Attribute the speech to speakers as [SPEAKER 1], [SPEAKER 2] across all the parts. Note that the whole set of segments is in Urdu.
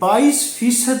[SPEAKER 1] 22%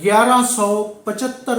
[SPEAKER 1] 1175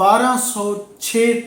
[SPEAKER 1] 1206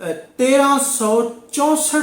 [SPEAKER 1] 1364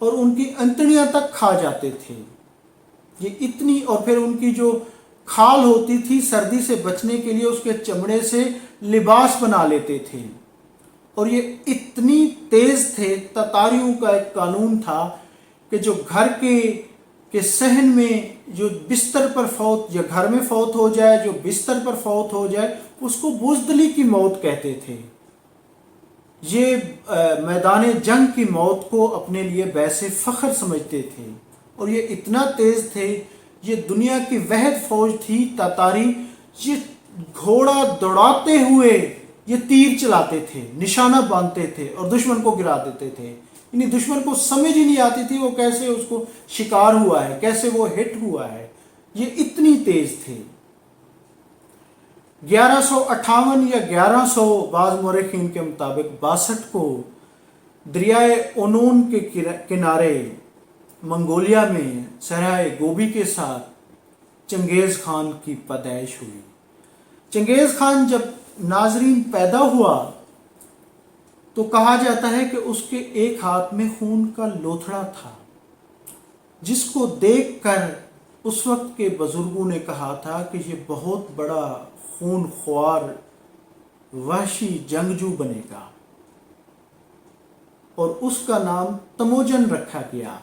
[SPEAKER 1] اور ان کی انتڑیاں تک کھا جاتے تھے. یہ اتنی، اور پھر ان کی جو کھال ہوتی تھی سردی سے بچنے کے لیے اس کے چمڑے سے لباس بنا لیتے تھے. اور یہ اتنی تیز تھے. تتاریوں کا ایک قانون تھا کہ جو گھر کے صحن میں جو بستر پر فوت یا گھر میں فوت ہو جائے، جو بستر پر فوت ہو جائے، اس کو بزدلی کی موت کہتے تھے. یہ میدان جنگ کی موت کو اپنے لیے باعث فخر سمجھتے تھے. اور یہ اتنا تیز تھے، یہ دنیا کی واحد فوج تھی تاتاری. یہ گھوڑا دوڑاتے ہوئے یہ تیر چلاتے تھے، نشانہ باندھتے تھے اور دشمن کو گرا دیتے تھے. یعنی دشمن کو سمجھ ہی نہیں آتی تھی وہ کیسے اس کو شکار ہوا ہے، کیسے وہ ہٹ ہوا ہے. یہ اتنی تیز تھے. 1158 یا 1100 بعض مورخین کے مطابق 62 کو دریائے اونون کے کنارے منگولیا میں صحرائے گوبی کے ساتھ چنگیز خان کی پیدائش ہوئی. چنگیز خان جب ناظرین پیدا ہوا تو کہا جاتا ہے کہ اس کے ایک ہاتھ میں خون کا لوتھڑا تھا، جس کو دیکھ کر اس وقت کے بزرگوں نے کہا تھا کہ یہ بہت بڑا خون خوار وحشی جنگجو بنے گا، اور اس کا نام تموجن رکھا گیا.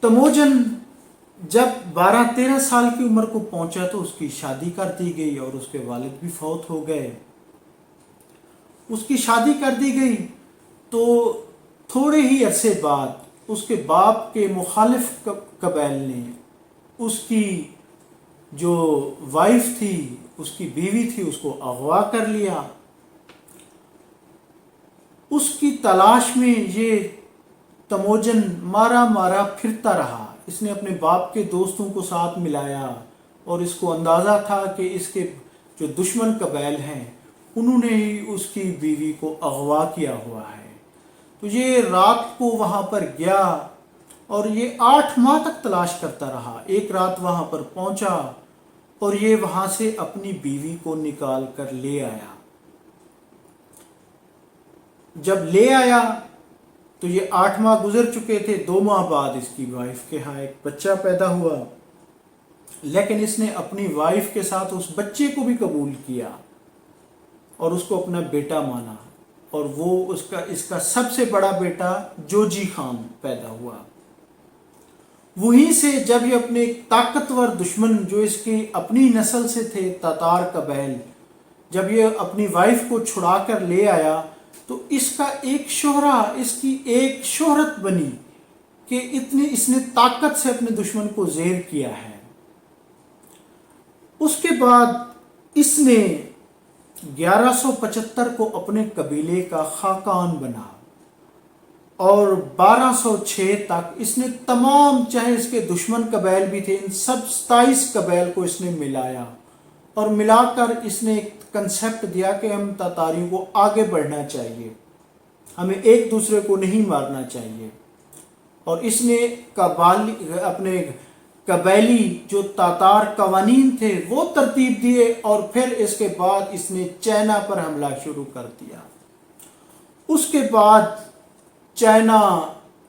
[SPEAKER 1] تموجن جب 12-13 سال کی عمر کو پہنچا تو اس کی شادی کر دی گئی اور اس کے والد بھی فوت ہو گئے. اس کی شادی کر دی گئی تو تھوڑے ہی عرصے بعد اس کے باپ کے مخالف قبائل نے اس کی جو وائف تھی، اس کی بیوی تھی، اس کو اغوا کر لیا. اس کی تلاش میں یہ تموجن مارا پھرتا رہا. اس نے اپنے باپ کے دوستوں کو ساتھ ملایا اور اس کو اندازہ تھا کہ اس کے جو دشمن قبائل ہیں انہوں نے ہی اس کی بیوی کو اغوا کیا ہوا ہے. تو یہ رات کو وہاں پر گیا اور یہ 8 ماہ تک تلاش کرتا رہا. ایک رات وہاں پر پہنچا اور یہ وہاں سے اپنی بیوی کو نکال کر لے آیا. جب لے آیا تو یہ 8 ماہ گزر چکے تھے. 2 ماہ بعد اس کی وائف کے ہاں ایک بچہ پیدا ہوا، لیکن اس نے اپنی وائف کے ساتھ اس بچے کو بھی قبول کیا اور اس کو اپنا بیٹا مانا. اور وہ اس کا سب سے بڑا بیٹا جوجی خان پیدا ہوا. وہیں سے جب یہ اپنے طاقتور دشمن جو اس کی اپنی نسل سے تھے تاتار قبائل، جب یہ اپنی وائف کو چھڑا کر لے آیا تو اس کا ایک اس کی ایک شہرت بنی کہ اس نے طاقت سے اپنے دشمن کو زیر کیا ہے. اس کے بعد اس نے 1175 کو اپنے قبیلے کا خاقان بنا اور 1206 تک اس نے تمام، چاہے اس کے دشمن قبائل بھی تھے، ان سب 27 قبائل کو اس نے ملایا اور ملا کر اس نے ایک کنسیپٹ دیا کہ ہم تاتاریوں کو آگے بڑھنا چاہیے، ہمیں ایک دوسرے کو نہیں مارنا چاہیے. اور اس نے اپنے قبائلی جو تاتار قوانین تھے وہ ترتیب دیے اور پھر اس کے بعد اس نے چائنا پر حملہ شروع کر دیا. اس کے بعد چائنا،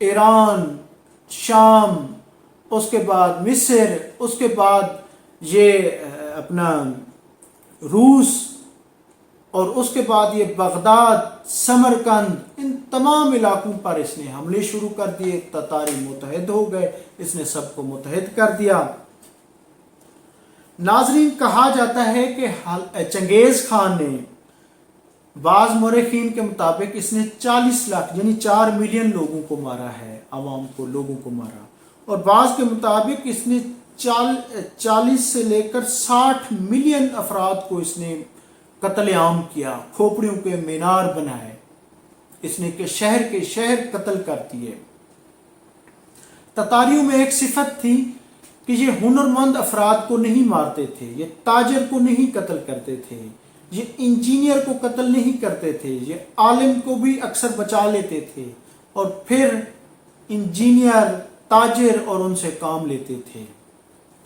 [SPEAKER 1] ایران، شام، اس کے بعد مصر، اس کے بعد یہ اپنا روس، اور اس کے بعد یہ بغداد، سمرقند، ان تمام علاقوں پر اس نے حملے شروع کر دیے. تاتاری متحد ہو گئے، اس نے سب کو متحد کر دیا. ناظرین، کہا جاتا ہے کہ چنگیز خان نے، بعض مورخین کے مطابق اس نے 40 لاکھ یعنی 4 ملین لوگوں کو مارا ہے، عوام کو، لوگوں کو مارا. اور بعض کے مطابق اس نے 40 سے لے کر 60 ملین افراد کو اس نے قتل عام کیا، کھوپڑیوں کے مینار بنائے اس نے کہ شہر کے شہر قتل کر دیے. تتاریوں میں ایک صفت تھی کہ یہ ہنرمند افراد کو نہیں مارتے تھے، یہ تاجر کو نہیں قتل کرتے تھے، یہ انجینئر کو قتل نہیں کرتے تھے، یہ عالم کو بھی اکثر بچا لیتے تھے اور پھر انجینئر، تاجر اور ان سے کام لیتے تھے.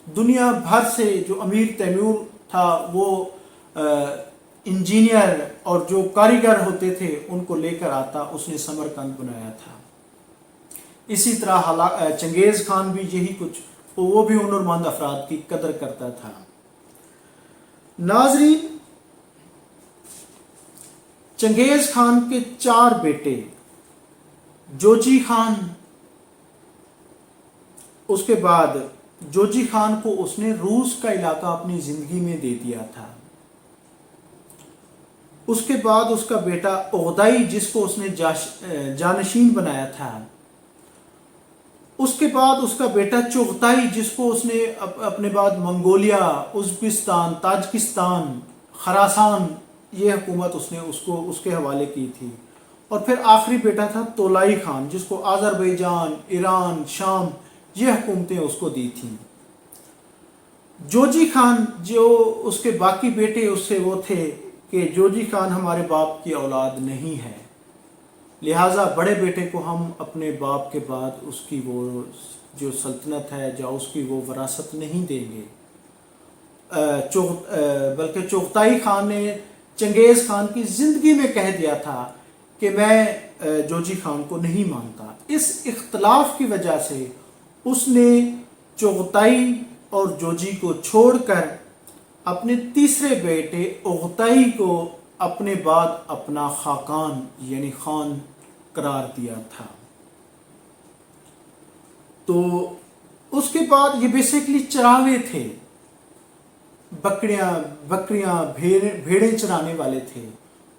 [SPEAKER 1] دنیا بھر سے جو امیر تیمور تھا وہ انجینئر اور جو کاریگر ہوتے تھے ان کو لے کر آتا، اس نے سمرقند بنایا تھا۔ اسی طرح چنگیز خان بھی یہی کچھ، وہ بھی ہنرمند افراد کی قدر کرتا تھا۔ ناظرین، چنگیز خان کے 4 بیٹے، جوجی خان، اس کے بعد جوجی خان کو اس نے روس کا علاقہ اپنی زندگی میں دے دیا تھا۔ اس کے بعد اس کا بیٹا اغدائی، جس کو اس نے جانشین بنایا تھا، اس کے بعد اس کا بیٹا چغتائی، جس کو اس نے اپنے بعد منگولیا، ازبکستان، تاجکستان، خراسان، یہ حکومت اس نے اس کے حوالے کی تھی۔ اور پھر آخری بیٹا تھا تولائی خان، جس کو آذربائیجان، ایران، شام، یہ حکومتیں اس کو دی تھیں۔ جوجی خان، جو اس کے باقی بیٹے اس سے وہ تھے کہ جوجی خان ہمارے باپ کی اولاد نہیں ہے، لہٰذا بڑے بیٹے کو ہم اپنے باپ کے بعد اس کی وہ جو سلطنت ہے یا اس کی وہ وراثت نہیں دیں گے، بلکہ چغتائی خان نے چنگیز خان کی زندگی میں کہہ دیا تھا کہ میں جوجی خان کو نہیں مانتا۔ اس اختلاف کی وجہ سے اس نے چغتائی اور جوجی کو چھوڑ کر اپنے تیسرے بیٹے اغتائی کو اپنے بعد اپنا خاقان یعنی خان قرار دیا تھا۔ تو اس کے بعد یہ بیسیکلی چراوے تھے، بکریاں بھیڑیں چرانے والے تھے،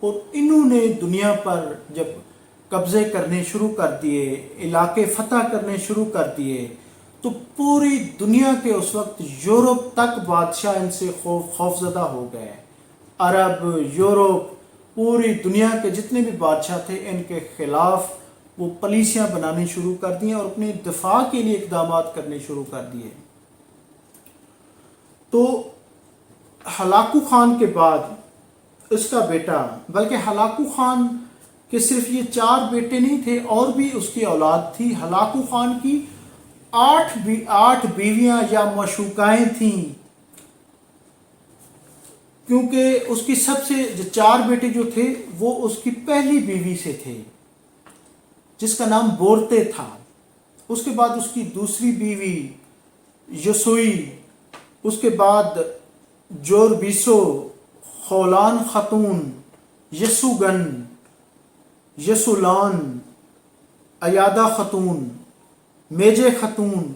[SPEAKER 1] اور انہوں نے دنیا پر جب قبضے کرنے شروع کر دیے، علاقے فتح کرنے شروع کر دیے، تو پوری دنیا کے اس وقت یورپ تک بادشاہ ان سے خوفزدہ ہو گئے۔ عرب، یورپ، پوری دنیا کے جتنے بھی بادشاہ تھے ان کے خلاف وہ پالیسیاں بنانی شروع کر دیں اور اپنے دفاع کے لیے اقدامات کرنے شروع کر دیے۔ تو ہلاکو خان کے بعد اس کا بیٹا، بلکہ ہلاکو خان کے صرف یہ 4 بیٹے نہیں تھے، اور بھی اس کی اولاد تھی۔ ہلاکو خان کی 8 بیویاں یا معشوقائیں تھیں، کیونکہ اس کی سب سے 4 بیٹے جو تھے وہ اس کی پہلی بیوی سے تھے، جس کا نام بورتے تھا۔ اس کے بعد اس کی دوسری بیوی یسوئی، اس کے بعد جوربیسو، خولان خاتون، یسوگن، یسولان، ایادہ خاتون، میجے خاتون،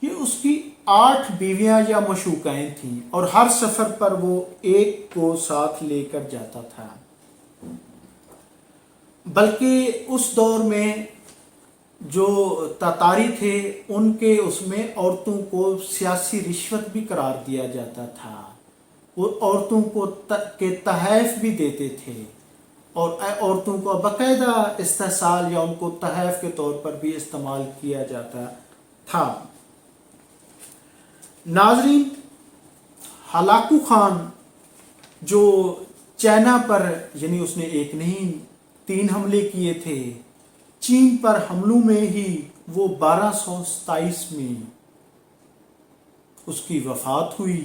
[SPEAKER 1] یہ اس کی 8 بیویاں یا معشوقائیں تھیں، اور ہر سفر پر وہ ایک کو ساتھ لے کر جاتا تھا۔ بلکہ اس دور میں جو تاتاری تھے ان کے اس میں عورتوں کو سیاسی رشوت بھی قرار دیا جاتا تھا، وہ عورتوں کو کے تحائف بھی دیتے تھے، اور عورتوں کو باقاعدہ استحصال یا ان کو تحائف کے طور پر بھی استعمال کیا جاتا تھا۔ ناظرین، ہلاکو خان جو چائنا پر، یعنی اس نے ایک نہیں 3 حملے کیے تھے، چین پر حملوں میں ہی وہ 1227 میں اس کی وفات ہوئی،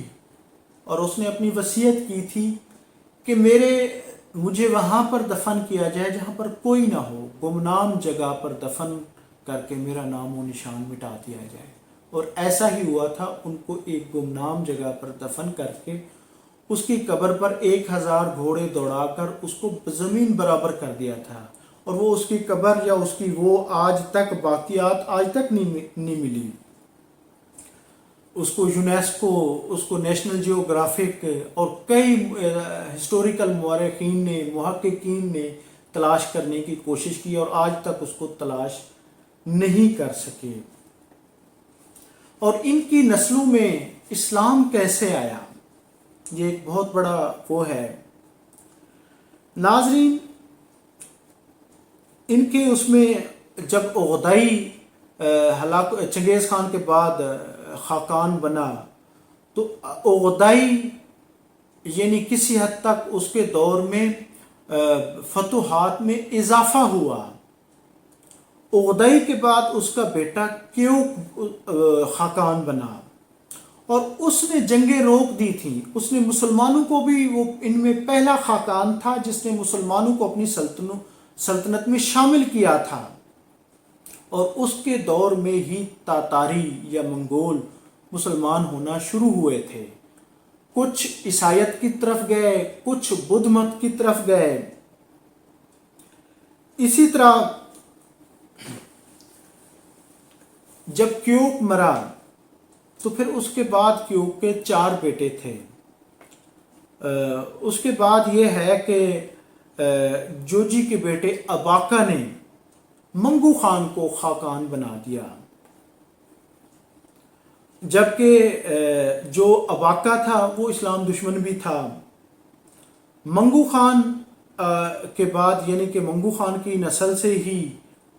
[SPEAKER 1] اور اس نے اپنی وصیت کی تھی کہ مجھے وہاں پر دفن کیا جائے جہاں پر کوئی نہ ہو، گمنام جگہ پر دفن کر کے میرا نام و نشان مٹا دیا جائے۔ اور ایسا ہی ہوا تھا، ان کو ایک گمنام جگہ پر دفن کر کے اس کی قبر پر 1000 گھوڑے دوڑا کر اس کو زمین برابر کر دیا تھا، اور وہ اس کی قبر یا اس کی وہ آج تک باقیات آج تک نہیں ملی۔ اس کو یونیسکو، اس کو نیشنل جیوگرافک اور کئی ہسٹوریکل مورخین نے، محققین نے تلاش کرنے کی کوشش کی، اور آج تک اس کو تلاش نہیں کر سکے۔ اور ان کی نسلوں میں اسلام کیسے آیا، یہ ایک بہت بڑا وہ ہے۔ ناظرین، ان کے اس میں جب اغدائی چنگیز خان کے بعد خاقان بنا، تو اغدائی یعنی کسی حد تک اس کے دور میں فتوحات میں اضافہ ہوا۔ اغدائی کے بعد اس کا بیٹا کیو خاقان بنا، اور اس نے جنگیں روک دی تھیں. اس نے مسلمانوں کو بھی، وہ ان میں پہلا خاقان تھا جس نے مسلمانوں کو اپنی سلطنت میں شامل کیا تھا. اور اس کے دور میں ہی تاتاری یا منگول مسلمان ہونا شروع ہوئے تھے. کچھ عیسائیت کی طرف گئے، کچھ بدھ مت کی طرف گئے. اسی طرح جب کیوک مرا تو پھر اس کے بعد کیوک کے 4 بیٹے تھے. اس کے بعد یہ ہے کہ جوجی کے بیٹے اباکا نے منگو خان کو خاقان بنا دیا. جبکہ جو اباکا تھا وہ اسلام دشمن بھی تھا. منگو خان کے بعد، یعنی کہ منگو خان کی نسل سے ہی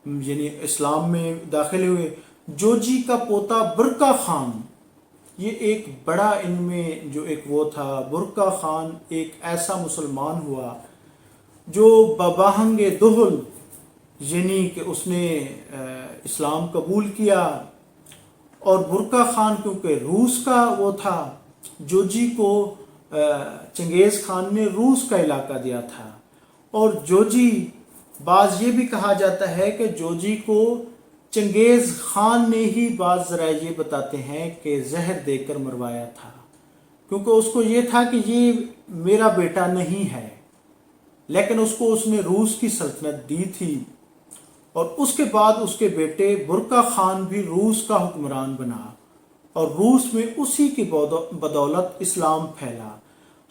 [SPEAKER 1] یعنی اسلام میں داخل ہوئے جوجی کا پوتا برکا خان. یہ ایک بڑا ان میں جو ایک وہ تھا، برکا خان ایک ایسا مسلمان ہوا جو بباہنگ دہل، یعنی کہ اس نے اسلام قبول کیا. اور برکا خان کیونکہ روس کا وہ تھا، جوجی کو چنگیز خان نے روس کا علاقہ دیا تھا. اور جوجی، بعض یہ بھی کہا جاتا ہے کہ جوجی کو چنگیز خان نے ہی، بعض ذرائع یہ بتاتے ہیں کہ زہر دے کر مروایا تھا، کیونکہ اس کو یہ تھا کہ یہ میرا بیٹا نہیں ہے. لیکن اس کو اس نے روس کی سلطنت دی تھی. اور اس کے بعد اس کے بیٹے برکا خان بھی روس کا حکمران بنا، اور روس میں اسی کی بدولت اسلام پھیلا.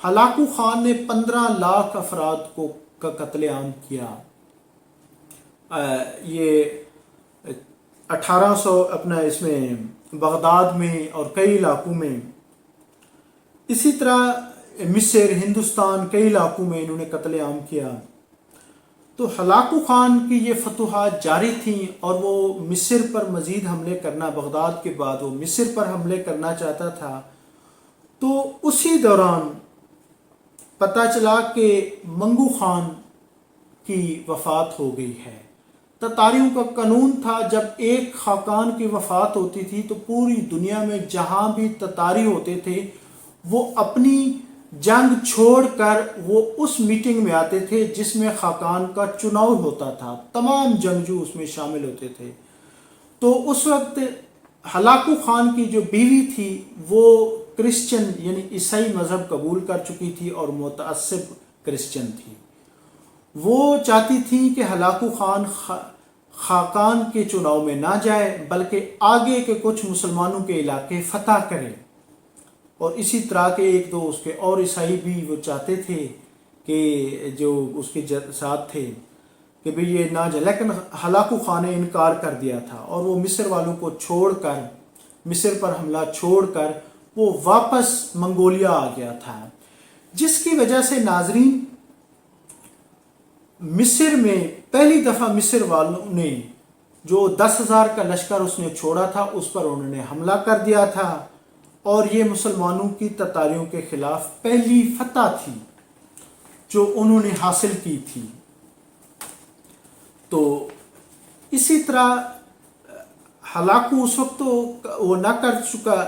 [SPEAKER 1] ہلاکو خان نے 15 لاکھ افراد کا قتل عام کیا. یہ 1800 اپنا اس میں بغداد میں اور کئی علاقوں میں، اسی طرح مصر، ہندوستان، کئی علاقوں میں انہوں نے قتل عام کیا. تو ہلاکو خان کی یہ فتوحات جاری تھیں اور وہ مصر پر مزید حملے کرنا، بغداد کے بعد وہ مصر پر حملے کرنا چاہتا تھا. تو اسی دوران پتہ چلا کہ منگو خان کی وفات ہو گئی ہے. تتاریوں کا قانون تھا، جب ایک خاقان کی وفات ہوتی تھی تو پوری دنیا میں جہاں بھی تتاری ہوتے تھے وہ اپنی جنگ چھوڑ کر وہ اس میٹنگ میں آتے تھے جس میں خاقان کا چناؤ ہوتا تھا. تمام جنگجو اس میں شامل ہوتے تھے. تو اس وقت ہلاکو خان کی جو بیوی تھی وہ کرسچن یعنی عیسائی مذہب قبول کر چکی تھی اور متعصب کرسچن تھی. وہ چاہتی تھی کہ ہلاکو خان خاقان کے چناؤ میں نہ جائے بلکہ آگے کے کچھ مسلمانوں کے علاقے فتح کرے. اور اسی طرح کے ایک دو اس کے اور عیسائی بھی وہ چاہتے تھے کہ جو اس کے ساتھ تھے کہ بھئی یہ نہ جائے، لیکن ہلاکو خان نے انکار کر دیا تھا. اور وہ مصر والوں کو چھوڑ کر، مصر پر حملہ چھوڑ کر وہ واپس منگولیا آ گیا تھا. جس کی وجہ سے ناظرین، مصر میں پہلی دفعہ مصر والوں نے جو 10,000 کا لشکر اس نے چھوڑا تھا اس پر انہوں نے حملہ کر دیا تھا. اور یہ مسلمانوں کی تتاریوں کے خلاف پہلی فتح تھی جو انہوں نے حاصل کی تھی. تو اسی طرح ہلاکو اس وقت تو وہ نہ کر چکا،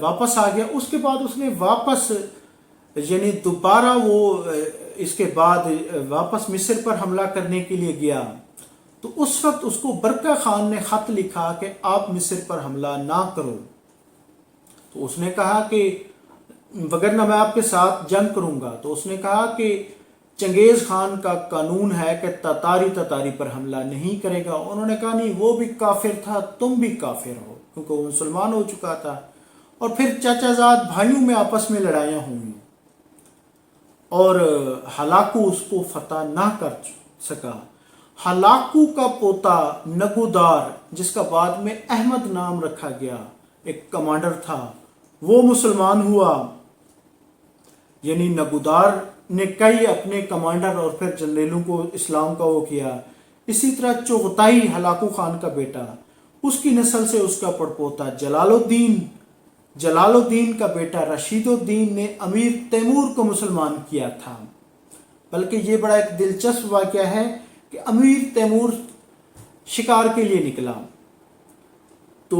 [SPEAKER 1] واپس آ گیا. اس کے بعد اس نے واپس یعنی دوبارہ وہ اس کے بعد واپس مصر پر حملہ کرنے کے لیے گیا. تو اس وقت اس کو برکا خان نے خط لکھا کہ آپ مصر پر حملہ نہ کرو. تو اس نے کہا کہ وگرنہ میں آپ کے ساتھ جنگ کروں گا. تو اس نے کہا کہ چنگیز خان کا قانون ہے کہ تتاری پر حملہ نہیں کرے گا. انہوں نے کہا نہیں، وہ بھی کافر تھا، تم بھی کافر ہو، کیونکہ وہ مسلمان ہو چکا تھا. اور پھر چچا زاد بھائیوں میں آپس میں لڑائیاں ہوئیں اور ہلاکو اس کو فتح نہ کر سکا. ہلاکو کا پوتا نگودار، جس کا بعد میں احمد نام رکھا گیا، ایک کمانڈر تھا، وہ مسلمان ہوا. یعنی نگودار نے کئی اپنے کمانڈر اور پھر جنرلوں کو اسلام کا وہ کیا. اسی طرح چغتائی ہلاکو خان کا بیٹا، اس کی نسل سے اس کا پڑپوتا جلال الدین کا بیٹا رشید الدین نے امیر تیمور کو مسلمان کیا تھا. بلکہ یہ بڑا ایک دلچسپ واقعہ ہے کہ امیر تیمور شکار کے لیے نکلا تو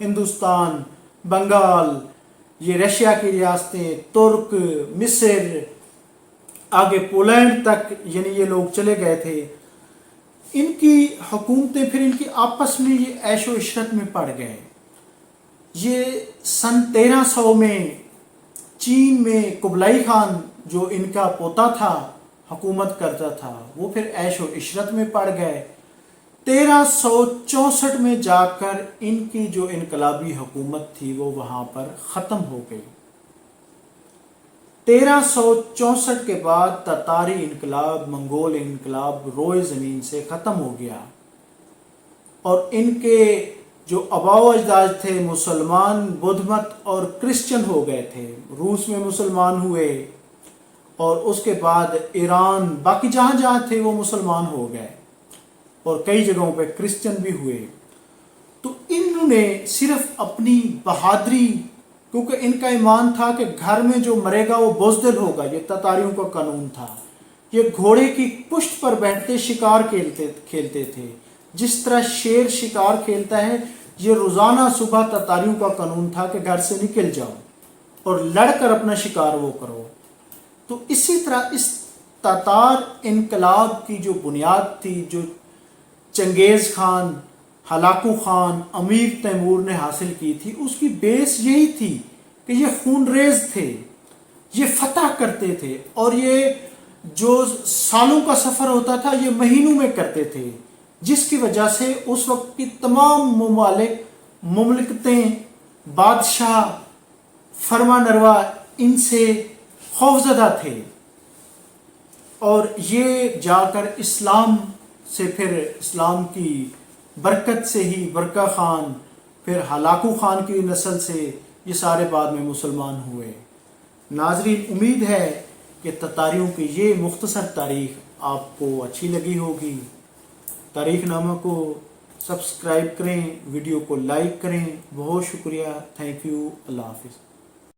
[SPEAKER 1] ہندوستان، بنگال، یہ رشیا کی ریاستیں، ترک، مصر، آگے پولینڈ تک، یعنی یہ لوگ چلے گئے تھے. ان کی حکومتیں پھر ان کی آپس میں یہ عیش و عشرت میں پڑ گئے. یہ سن 1300 میں چین میں کبلائی خان جو ان کا پوتا تھا حکومت کرتا تھا، وہ پھر عیش و عشرت میں پڑ گئے. 1364 میں جا کر ان کی جو انقلابی حکومت تھی وہ وہاں پر ختم ہو گئی. 1364 کے بعد تاتاری انقلاب، منگول انقلاب روئے زمین سے ختم ہو گیا، اور ان کے جو آباء و اجداد تھے مسلمان، بدھ مت اور کرسچن ہو گئے تھے. روس میں مسلمان ہوئے، اور اس کے بعد ایران، باقی جہاں جہاں تھے وہ مسلمان ہو گئے، اور کئی جگہوں پہ کرسچن بھی ہوئے. تو انہوں نے صرف اپنی بہادری، کیونکہ ان کا ایمان تھا کہ گھر میں جو مرے گا وہ بزدل ہوگا، یہ تاتاریوں کا قانون تھا. یہ گھوڑے کی پشت پر بیٹھتے شکار کھیلتے تھے، جس طرح شیر شکار کھیلتا ہے. یہ روزانہ صبح تاتاریوں کا قانون تھا کہ گھر سے نکل جاؤ اور لڑ کر اپنا شکار وہ کرو. تو اسی طرح اس تاتار انقلاب کی جو بنیاد تھی، جو چنگیز خان، ہلاکو خان، امیر تیمور نے حاصل کی تھی، اس کی بیس یہی تھی کہ یہ خون ریز تھے، یہ فتح کرتے تھے، اور یہ جو سالوں کا سفر ہوتا تھا یہ مہینوں میں کرتے تھے، جس کی وجہ سے اس وقت کی تمام مملکتیں، بادشاہ، فرما نروا ان سے خوفزدہ تھے. اور یہ جا کر اسلام سے، پھر اسلام کی برکت سے ہی برکہ خان، پھر ہلاکو خان کی نسل سے یہ سارے بعد میں مسلمان ہوئے. ناظرین، امید ہے کہ تتاریوں کی یہ مختصر تاریخ آپ کو اچھی لگی ہوگی. تاریخ نامہ کو سبسکرائب کریں، ویڈیو کو لائک کریں. بہت شکریہ. Thank you. اللہ حافظ.